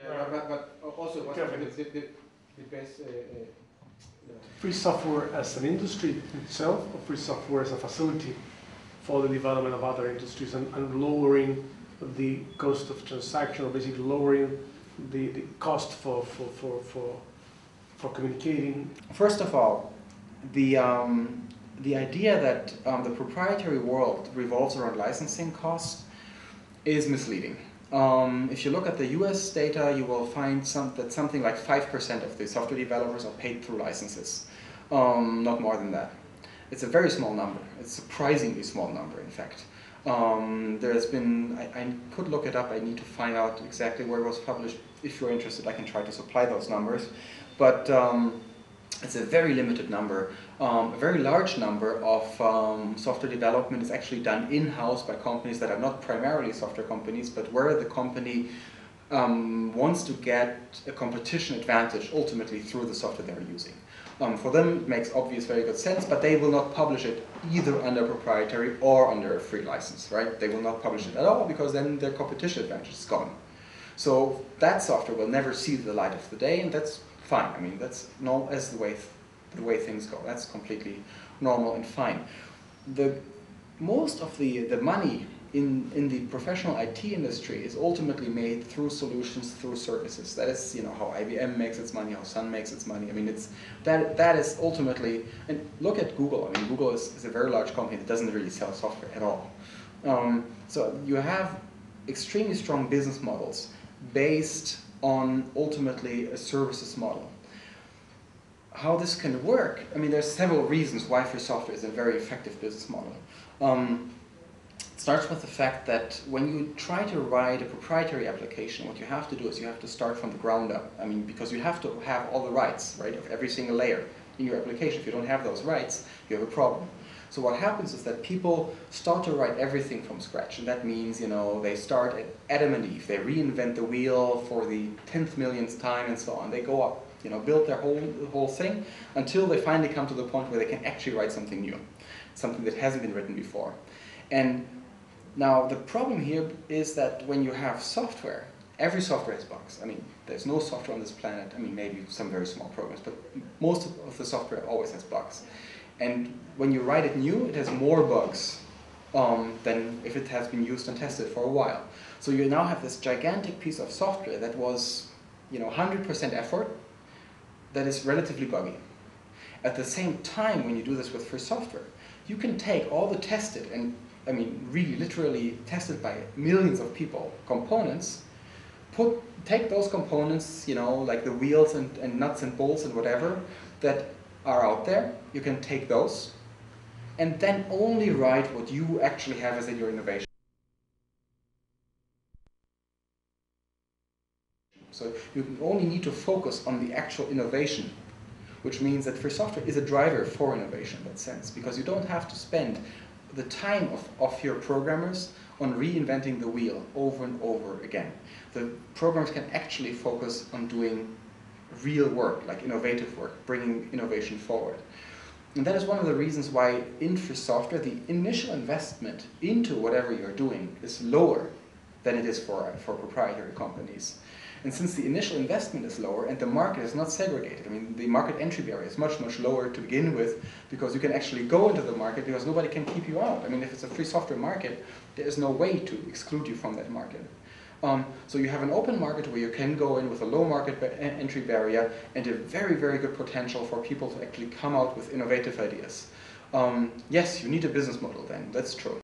But also what's the best... Free software as an industry itself, or free software as a facility for the development of other industries and lowering the cost of transaction, or basically lowering the cost for communicating? First of all, the idea that the proprietary world revolves around licensing costs is misleading. If you look at the US data, you will find that something like 5% of the software developers are paid through licenses. Not more than that. It's a very small number. It's a surprisingly small number, in fact. There's been, I could look it up, I need to find out exactly where it was published. If you're interested, I can try to supply those numbers. But it's a very limited number. A very large number of software development is actually done in-house by companies that are not primarily software companies, but where the company wants to get a competition advantage ultimately through the software they're using. For them, it makes obvious very good sense, but they will not publish it either under proprietary or under a free license, right? They will not publish it at all because then their competition advantage is gone. So that software will never see the light of the day, and that's fine. I mean, that's the way things go. That's completely normal and fine. Most of the money in the professional IT industry is ultimately made through solutions, through services. That is, how IBM makes its money, how Sun makes its money. I mean, that is ultimately. And look at Google. I mean, Google is a very large company that doesn't really sell software at all. So you have extremely strong business models based on ultimately a services model. How this can work, I mean, there's several reasons why free software is a very effective business model. It starts with the fact that when you try to write a proprietary application, what you have to do is you have to start from the ground up. I mean, because you have to have all the rights, right, of every single layer in your application. If you don't have those rights, you have a problem. So what happens is that people start to write everything from scratch, and that means, they start at Adam and Eve. They reinvent the wheel for the 10th millionth time and so on. They go up, build their whole thing until they finally come to the point where they can actually write something new, something that hasn't been written before. And now the problem here is that when you have software, every software has bugs. I mean, there's no software on this planet, I mean, maybe some very small programs, but most of the software always has bugs. And when you write it new, it has more bugs than if it has been used and tested for a while. So you now have this gigantic piece of software that was 100% effort that is relatively buggy. At the same time, when you do this with free software, you can take all the tested, and I mean really literally tested by millions of people, components, take those components, like the wheels and nuts and bolts and whatever that are out there, you can take those and then only write what you actually have as your innovation. So you only need to focus on the actual innovation, which means that free software is a driver for innovation in that sense, because you don't have to spend the time of your programmers on reinventing the wheel over and over again. The programmers can actually focus on doing real work, like innovative work, bringing innovation forward. And that is one of the reasons why in free software, the initial investment into whatever you're doing is lower than it is for proprietary companies. And since the initial investment is lower and the market is not segregated, I mean, the market entry barrier is much, much lower to begin with, because you can actually go into the market because nobody can keep you out. I mean, if it's a free software market, there is no way to exclude you from that market. So you have an open market where you can go in with a low market entry barrier and a very, very good potential for people to actually come out with innovative ideas. Yes, you need a business model then, that's true.